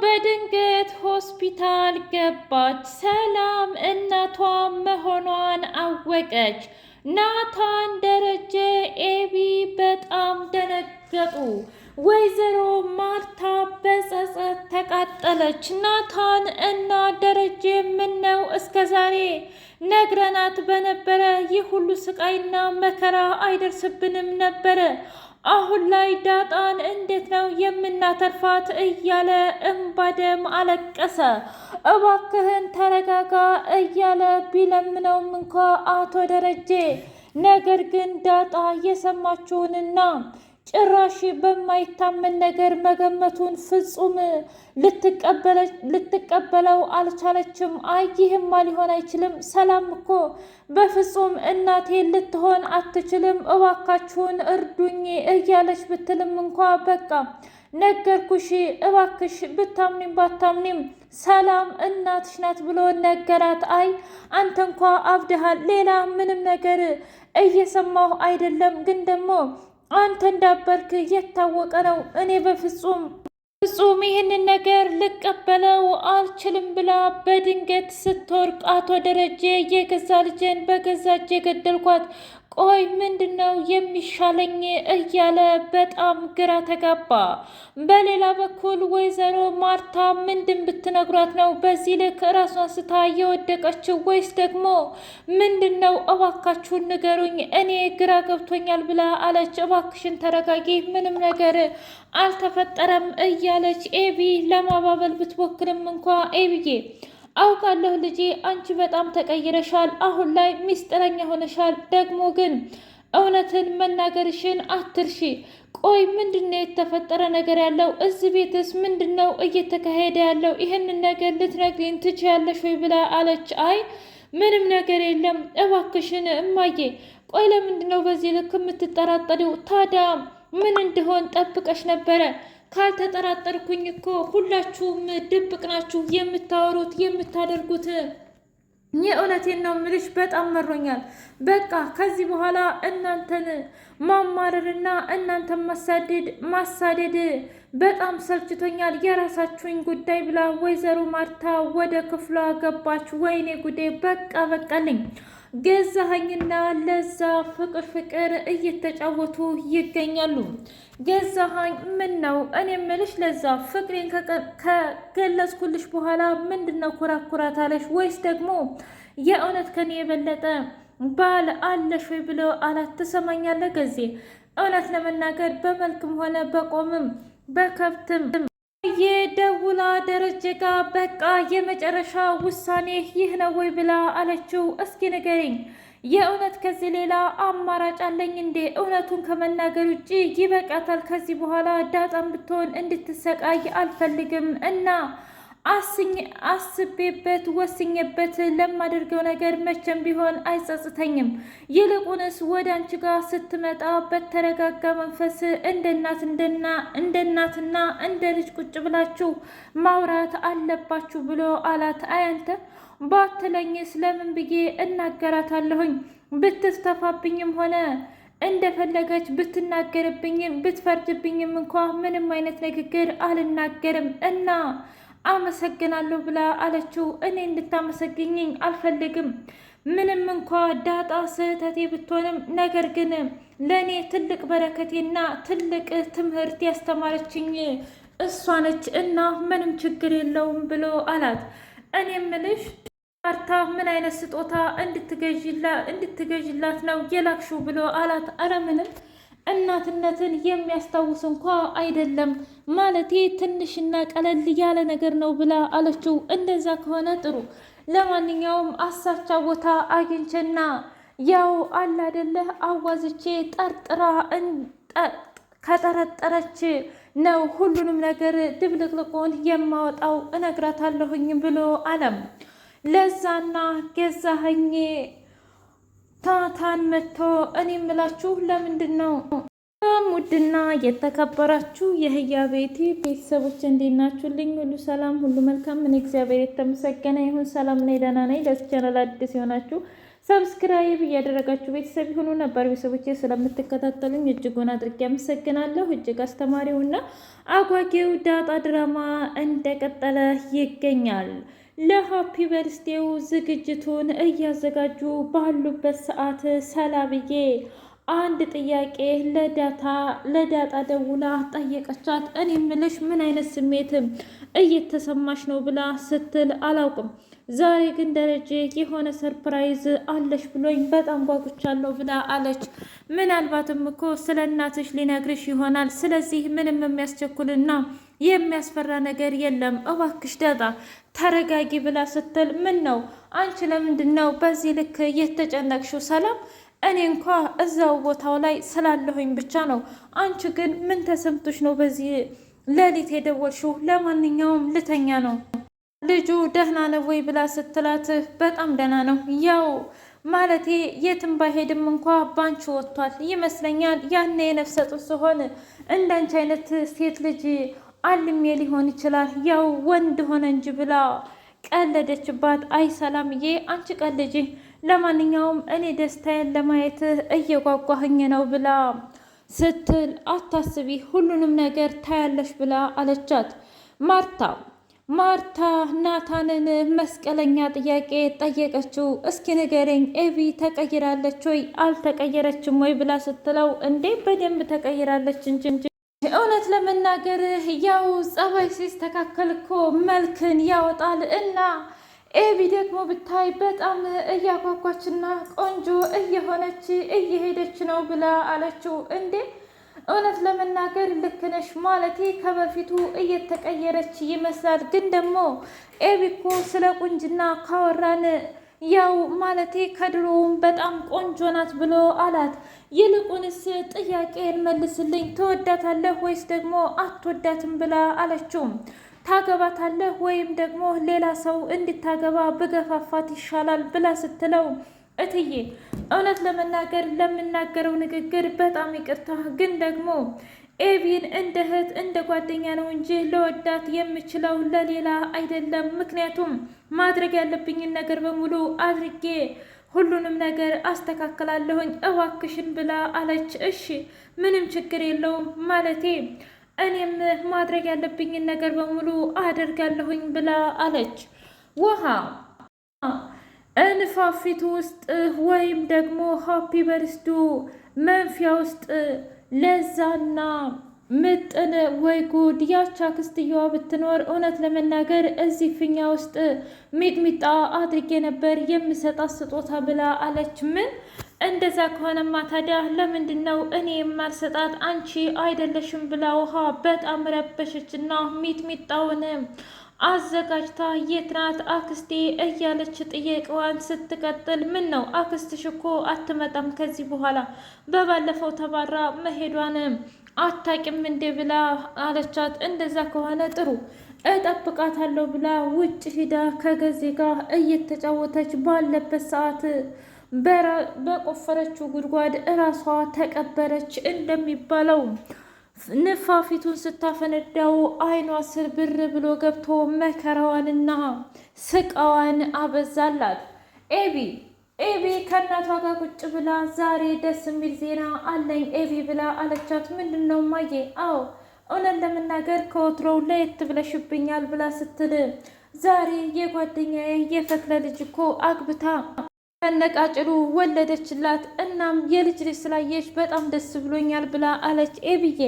በድንገት ሆስፒታል ገባች። ሰላም እናቷ መሆኗን አወቀች። ናታን፣ ደረጀ፣ ኤቢ በጣም ደነገጡ። ወይዘሮ ማርታ በጸጸት ተቃጠለች። ናታን እና ደረጀ ምነው እስከዛሬ ነግረናት በነበረ ይህ ሁሉ ስቃይና መከራ አይደርስብንም ነበረ። አሁን ላይ ዳጣን እንዴት ነው የምናተርፋት እያለ እምባደም አለቀሰ። እባክህን ተረጋጋ እያለ ቢለምነውም እንኳ አቶ ደረጀ ነገር ግን ዳጣ የሰማችውንና ጭራሽ በማይታመን ነገር መገመቱን ፍጹም ልትቀበለው አልቻለችም። አይ ይህማ ሊሆን አይችልም፣ ሰላም እኮ በፍጹም እናቴ ልትሆን አትችልም፣ እባካችሁን እርዱኝ እያለች ብትልም እንኳ በቃ ነገርኩሽ፣ እባክሽ ብታምኒም ባታምኒም ሰላም እናትሽ ናት ብሎ ነገራት። አይ አንተ እንኳ አብደሃል፣ ሌላ ምንም ነገር እየሰማሁ አይደለም፣ ግን ደግሞ አንተ እንዳበርክ የታወቀ ነው። እኔ በፍጹም ይህንን ነገር ልቀበለው አልችልም ብላ በድንገት ስትወርቅ አቶ ደረጀ የገዛ ልጄን በገዛ እጄ ገደልኳት፣ ቆይ ምንድን ነው የሚሻለኝ እያለ በጣም ግራ ተጋባ። በሌላ በኩል ወይዘሮ ማርታ ምንድን ብትነግሯት ነው በዚህ ልክ ራሷን ስታ የወደቀችው? ወይስ ደግሞ ምንድን ነው? እባካችሁን ንገሩኝ፣ እኔ ግራ ገብቶኛል ብላ አለች። እባክሽን ተረጋጊ፣ ምንም ነገር አልተፈጠረም እያለች ኤቢ ለማባበል ብትሞክርም እንኳ ኤቢዬ አውቃለሁ ልጄ፣ አንቺ በጣም ተቀይረሻል፣ አሁን ላይ ሚስጥረኛ ሆነሻል። ደግሞ ግን እውነትን መናገርሽን አትርሺ። ቆይ ምንድነው የተፈጠረ ነገር ያለው? እዚህ ቤትስ ምንድነው እየተካሄደ ያለው? ይህንን ነገር ልትነግሪኝ ትችያለሽ ወይ ብላ አለች። አይ ምንም ነገር የለም እባክሽን እማዬ። ቆይ ለምንድነው በዚህ ልክ የምትጠራጠሪው? ታዲያ ምን እንደሆን ጠብቀሽ ነበረ? ካልተጠራጠርኩኝ እኮ ሁላችሁም ድብቅ ናችሁ የምታወሩት የምታደርጉት። የእውነቴን ነው ምልሽ፣ በጣም መሮኛል። በቃ ከዚህ በኋላ እናንተን ማማረርና እናንተን ማሳደድ በጣም ሰልችቶኛል። የራሳችሁኝ ጉዳይ ብላ ወይዘሮ ማርታ ወደ ክፍሏ ገባች። ወይኔ ጉዴ! በቃ በቃልኝ። ገዛኸኝና ለዛ ፍቅር እየተጫወቱ ይገኛሉ። ገዛኸኝ ምን ነው? እኔ ምልሽ ለዛ ፍቅሬን ከገለጽኩልሽ በኋላ ምንድነው ኩራኩራት አለሽ? ወይስ ደግሞ የእውነት ከኔ የበለጠ ባል አለሽ ወይ ብሎ አላት። ትሰማኛለህ ገዜ፣ እውነት ለመናገር በመልክም ሆነ በቆምም በከብትም የደውላ ደረጀ ጋ በቃ የመጨረሻ ውሳኔ ይህ ነው ወይ ብላ አለችው። እስኪ ንገሪኝ፣ የእውነት ከዚህ ሌላ አማራጭ አለኝ እንዴ? እውነቱን ከመናገር ውጭ ይበቃታል። ከዚህ በኋላ ዳጣም ብትሆን እንድትሰቃይ አልፈልግም እና አስቤበት ወስኜበት ለማደርገው ነገር መቼም ቢሆን አይጸጽተኝም። ይልቁንስ ወደ አንቺ ጋር ስትመጣ በተረጋጋ መንፈስ እንደ እናትና እንደ ልጅ ቁጭ ብላችሁ ማውራት አለባችሁ ብሎ አላት። አያንተ ባትለኝስ ለምን ብዬ እናገራታለሁኝ? ብትስተፋብኝም ሆነ እንደፈለገች ብትናገርብኝም ብትፈርድብኝም እንኳ ምንም አይነት ንግግር አልናገርም እና አመሰግናለሁ ብላ አለችው። እኔ እንድታመሰግኝኝ አልፈልግም። ምንም እንኳ ዳጣ ስህተቴ ብትሆንም ነገር ግን ለእኔ ትልቅ በረከቴና ትልቅ ትምህርት ያስተማረችኝ እሷ ነች እና ምንም ችግር የለውም ብሎ አላት። እኔ ምልሽ ማርታ ምን አይነት ስጦታ እንድትገዥላት ነው የላክሽው ብሎ አላት። አረ ምንም እናትነትን የሚያስታውስ እንኳ አይደለም፣ ማለቴ ትንሽና ቀለል ያለ ነገር ነው ብላ አለችው። እንደዛ ከሆነ ጥሩ፣ ለማንኛውም አሳቻ ቦታ አግኝቼና ያው አላደለ አዋዝቼ ጠርጥራ ከጠረጠረች ነው ሁሉንም ነገር ድብልቅልቁን የማወጣው እነግራታለሁኝ ብሎ አለም። ለዛና ገዛኸኝ ታታን መጥቶ እኔ ምላችሁ ለምንድን ነው ውድና የተከበራችሁ የህያ ቤቴ ቤተሰቦች እንዴት ናችሁልኝ? ሁሉ ሰላም፣ ሁሉ መልካም። ምን እግዚአብሔር የተመሰገነ ይሁን። ሰላም ነኝ፣ ደህና ነኝ። ለዚህ ቻናል አዲስ የሆናችሁ ሰብስክራይብ እያደረጋችሁ ቤተሰብ የሆኑ ነበር ቤተሰቦቼ ስለምትከታተሉኝ እጅጉን አድርጌ አመሰግናለሁ። እጅግ አስተማሪውና አጓጊው ዳጣ ድራማ እንደቀጠለ ይገኛል። ለሀፒ በርስቴው ዝግጅቱን እያዘጋጁ ባሉበት ሰዓት ሰላምዬ አንድ ጥያቄ ለዳጣ ደውላ ጠየቀቻት። እኔ ምልሽ ምን አይነት ስሜት እየተሰማሽ ነው ብላ ስትል አላውቅም፣ ዛሬ ግን ደረጀ የሆነ ሰርፕራይዝ አለሽ ብሎኝ በጣም ጓጉቻለሁ ብላ አለች። ምናልባትም እኮ ስለ እናትሽ ሊነግርሽ ይሆናል። ስለዚህ ምንም የሚያስቸኩልና የሚያስፈራ ነገር የለም፣ እባክሽ ዳጣ ተረጋጊ ብላ ስትል ምን ነው አንቺ ለምንድን ነው በዚህ ልክ የተጨነቅሽው? ሰላም እኔ እንኳ እዛው ቦታው ላይ ስላለሁኝ ብቻ ነው። አንቺ ግን ምን ተሰምቶሽ ነው በዚህ ሌሊት የደወልሽው? ለማንኛውም ልተኛ ነው። ልጁ ደህና ነው ወይ ብላ ስትላት በጣም ደህና ነው፣ ያው ማለቴ የትም ባይሄድም እንኳ ባንቺ ወጥቷል ይመስለኛል። ያኔ የነፍሰ ጡር ሲሆን እንዳንቺ አይነት ሴት ልጅ አልሜ ሊሆን ይችላል፣ ያው ወንድ ሆነ እንጂ ብላ ቀለደችባት። አይ ሰላምዬ አንቺ ቀልጂ፣ ለማንኛውም እኔ ደስታዬን ለማየት እየጓጓህኝ ነው ብላ ስትል አታስቢ፣ ሁሉንም ነገር ታያለሽ ብላ አለቻት። ማርታ ናታንን መስቀለኛ ጥያቄ ጠየቀችው። እስኪ ንገረኝ ኤቢ ተቀይራለች ወይ አልተቀየረችም ወይ ብላ ስትለው እንዴ በደንብ ተቀይራለች እንጂ እውነት ለመናገር ያው ጸባይ ሲስተካከል እኮ መልክን ያወጣል እና ኤቢ ደግሞ ብታይ በጣም እያጓጓችና ቆንጆ እየሆነች እየሄደች ነው ብላ አለችው። እንዴ እውነት ለመናገር ልክ ነሽ፣ ማለቴ ከበፊቱ እየተቀየረች ይመስላል። ግን ደግሞ ኤቢ እኮ ስለ ቁንጅና ካወራን ያው ማለቴ ከድሮውም በጣም ቆንጆ ናት ብሎ አላት። ይልቁንስ ጥያቄን መልስልኝ፣ ትወዳታለህ ወይስ ደግሞ አትወዳትም ብላ አለችው። ታገባታለህ ወይም ደግሞ ሌላ ሰው እንድታገባ ብገፋፋት ይሻላል ብላ ስትለው እትዬ እውነት ለመናገር ለምናገረው ንግግር በጣም ይቅርታ፣ ግን ደግሞ ኤቢን እንደ እህት እንደ ጓደኛ ነው እንጂ ለወዳት የምችለው ለሌላ አይደለም። ምክንያቱም ማድረግ ያለብኝን ነገር በሙሉ አድርጌ ሁሉንም ነገር አስተካክላለሁኝ እባክሽን ብላ አለች። እሺ ምንም ችግር የለውም ማለቴ እኔም ማድረግ ያለብኝን ነገር በሙሉ አደርጋለሁኝ ብላ አለች። ውሃ እንፋፊት ውስጥ ወይም ደግሞ ሀፒ በርስቱ መንፊያ ውስጥ ለዛና ምጥን ወይ ጉድ! ያቻ ክስትየዋ ብትኖር እውነት ለመናገር እዚህ ፊኛ ውስጥ ሚጥሚጣ አድርጌ ነበር የምሰጣት ስጦታ ብላ አለች። ምን? እንደዛ ከሆነማ ታዲያ ለምንድን ነው እኔ የማልሰጣት? አንቺ አይደለሽም ብላ ውሃ በጣም ረበሸችና ሚጥሚጣውን አዘጋጅታ የት ናት አክስቴ እያለች ጥያቄዋን ስትቀጥል፣ ምን ነው አክስትሽ እኮ አትመጣም ከዚህ በኋላ በባለፈው ተባራ መሄዷን አታቂም እንዴ ብላ አለቻት። እንደዛ ከሆነ ጥሩ እጠብቃታለሁ ብላ ውጭ ሂዳ ከገዜ ጋር እየተጫወተች ባለበት ሰዓት በቆፈረችው ጉድጓድ እራሷ ተቀበረች እንደሚባለው። ንፋፊቱን ስታፈነዳው አይኗ ስር ብር ብሎ ገብቶ መከራዋንና ስቃዋን አበዛላት። ኤቢ ከእናቷ ጋር ቁጭ ብላ ዛሬ ደስ የሚል ዜና አለኝ ኤቢ ብላ አለቻት። ምንድን ነው እማዬ? አዎ እውነት ለመናገር ከወትሮው ለየት ብለሽብኛል ብላ ስትል ዛሬ የጓደኛዬ የፈክለ ልጅ እኮ አግብታ ከነቃጭሉ ወለደችላት። እናም የልጅ ልጅ ስላየሽ በጣም ደስ ብሎኛል ብላ አለች። ኤቢዬ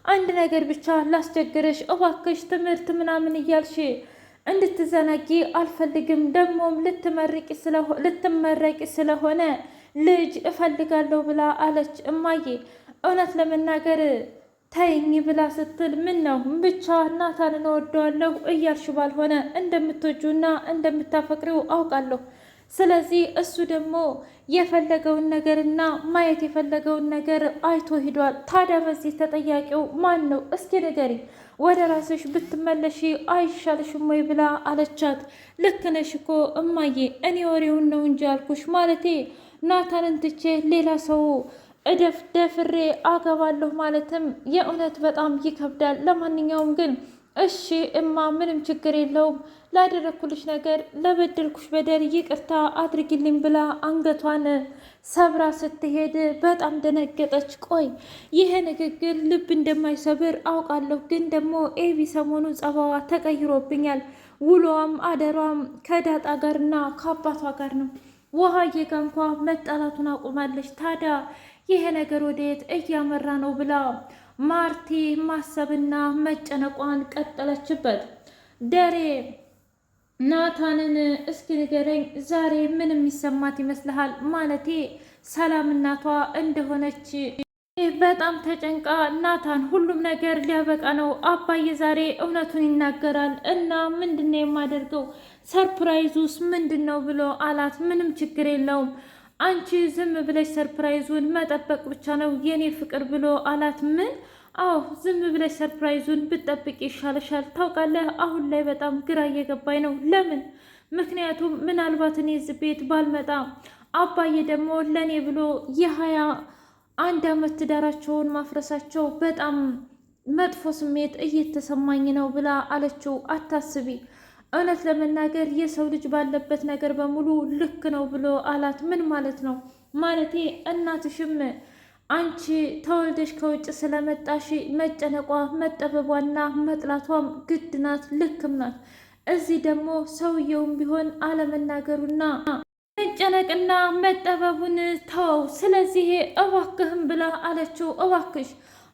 አንድ ነገር ብቻ ላስቸግረሽ እባክሽ፣ ትምህርት ምናምን እያልሽ እንድትዘናጊ አልፈልግም። ደግሞም ልትመረቂ ስለሆነ ልጅ እፈልጋለሁ ብላ አለች። እማዬ እውነት ለመናገር ተይኝ ብላ ስትል ምን ነው ብቻ ናታንን እወደዋለሁ እያልሽ ባልሆነ እንደምትወጂውና እንደምታፈቅሪው አውቃለሁ። ስለዚህ እሱ ደግሞ የፈለገውን ነገርና ማየት የፈለገውን ነገር አይቶ ሂዷል። ታዲያ በዚህ ተጠያቂው ማን ነው? እስኪ ንገሪ፣ ወደ ራስሽ ብትመለሺ አይሻልሽም ወይ ብላ አለቻት። ልክ ነሽ እኮ እማዬ፣ እኔ ወሬውን ነው እንጂ አልኩሽ። ማለቴ ናታንን ትቼ ሌላ ሰው ደፍሬ አገባለሁ ማለትም የእውነት በጣም ይከብዳል። ለማንኛውም ግን እሺ እማ ምንም ችግር የለውም ላደረግኩልሽ ነገር ለበደልኩሽ በደል ይቅርታ አድርጊልኝ ብላ አንገቷን ሰብራ ስትሄድ በጣም ደነገጠች። ቆይ ይሄ ንግግር ልብ እንደማይሰብር አውቃለሁ፣ ግን ደግሞ ኤቢ ሰሞኑ ጸባዋ ተቀይሮብኛል። ውሎዋም አደሯም ከዳጣ ጋርና ከአባቷ ጋር ነው። ውሃዬ ጋ እንኳ መጣላቱን አቁማለች። ታዲያ ይሄ ነገር ወደየት እያመራ ነው ብላ ማርቲ ማሰብና መጨነቋን ቀጠለችበት። ደሬ ናታንን እስኪ ንገረኝ፣ ዛሬ ምን የሚሰማት ይመስልሃል? ማለቴ ሰላም እናቷ እንደሆነች በጣም ተጨንቃ፣ ናታን ሁሉም ነገር ሊያበቃ ነው፣ አባዬ ዛሬ እውነቱን ይናገራል እና ምንድነው የማደርገው? ሰርፕራይዙስ ምንድን ነው ብሎ አላት። ምንም ችግር የለውም አንቺ ዝም ብለሽ ሰርፕራይዙን መጠበቅ ብቻ ነው የኔ ፍቅር ብሎ አላት። ምን? አዎ ዝም ብለሽ ሰርፕራይዙን ብትጠብቅ ይሻልሻል። ታውቃለህ አሁን ላይ በጣም ግራ እየገባኝ ነው። ለምን? ምክንያቱም ምናልባት እኔ እዚህ ቤት ባልመጣ አባዬ ደግሞ ለእኔ ብሎ የ21 ዓመት ትዳራቸውን ማፍረሳቸው በጣም መጥፎ ስሜት እየተሰማኝ ነው ብላ አለችው። አታስቢ፣ እውነት ለመናገር የሰው ልጅ ባለበት ነገር በሙሉ ልክ ነው ብሎ አላት። ምን ማለት ነው? ማለቴ እናትሽም አንቺ ተወልደሽ ከውጭ ስለመጣሽ መጨነቋ መጠበቧና መጥላቷም ግድ ናት፣ ልክም ናት። እዚህ ደግሞ ሰውየውም ቢሆን አለመናገሩና መጨነቅና መጠበቡን ተወው። ስለዚህ እባክህም ብላ አለችው። እባክሽ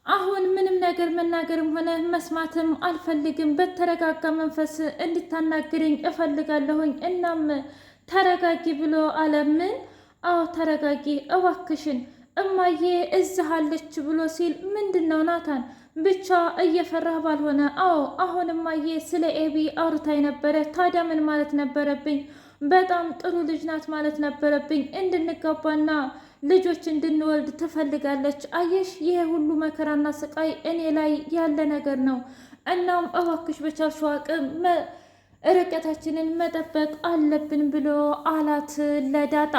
አሁን ምንም ነገር መናገርም ሆነ መስማትም አልፈልግም። በተረጋጋ መንፈስ እንድታናግረኝ እፈልጋለሁኝ። እናም ተረጋጊ ብሎ አለ። ምን? አዎ ተረጋጊ እባክሽን እማዬ እዚህ አለች ብሎ ሲል ምንድን ነው ናታን? ብቻ እየፈራህ ባልሆነ። አዎ አሁን እማዬ ስለ ኤቢ አውርታኝ ነበረ። ታዲያ ምን ማለት ነበረብኝ? በጣም ጥሩ ልጅ ናት ማለት ነበረብኝ። እንድንጋባና ልጆች እንድንወልድ ትፈልጋለች። አየሽ ይሄ ሁሉ መከራና ስቃይ እኔ ላይ ያለ ነገር ነው። እናም እባክሽ በቻልሽው አቅም ርቀታችንን መጠበቅ አለብን ብሎ አላት ለዳጣ።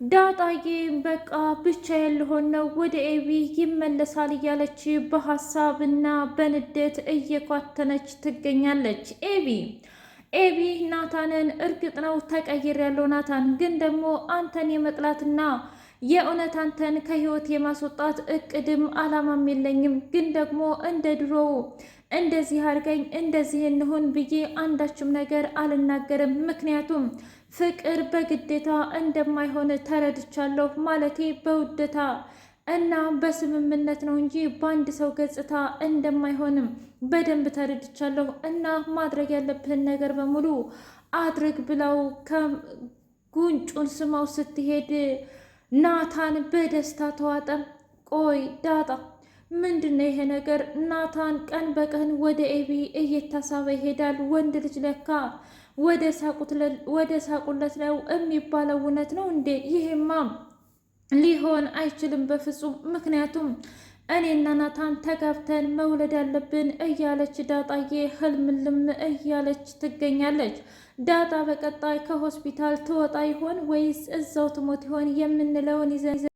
ዳጣዬ በቃ ብቻ ያልሆን ነው ወደ ኤቢ ይመለሳል እያለች በሀሳብና በንዴት እየኳተነች ትገኛለች። ኤቢ ናታንን እርግጥ ነው ተቀይሬያለሁ ናታን፣ ግን ደግሞ አንተን የመጥላትና የእውነት አንተን ከህይወት የማስወጣት እቅድም አላማም የለኝም። ግን ደግሞ እንደ ድሮው እንደዚህ አድርገኝ እንደዚህ እንሆን ብዬ አንዳችም ነገር አልናገርም። ምክንያቱም ፍቅር በግዴታ እንደማይሆን ተረድቻለሁ። ማለቴ በውደታ እና በስምምነት ነው እንጂ በአንድ ሰው ገጽታ እንደማይሆንም በደንብ ተረድቻለሁ። እና ማድረግ ያለብህን ነገር በሙሉ አድርግ ብለው ከጉንጩን ስማው ስትሄድ ናታን በደስታ ተዋጠ። ቆይ ዳጣ ምንድን ነው ይሄ ነገር? ናታን ቀን በቀን ወደ ኤቢ እየታሳበ ይሄዳል። ወንድ ልጅ ለካ ወደ ሳቁለት ነው የሚባለው እውነት ነው እንዴ? ይሄማ ሊሆን አይችልም በፍጹም። ምክንያቱም እኔና ናታን ተጋብተን መውለድ አለብን እያለች ዳጣዬ ህልምልም እያለች ትገኛለች። ዳጣ በቀጣይ ከሆስፒታል ትወጣ ይሆን ወይስ እዛው ትሞት ይሆን የምንለውን ይዘን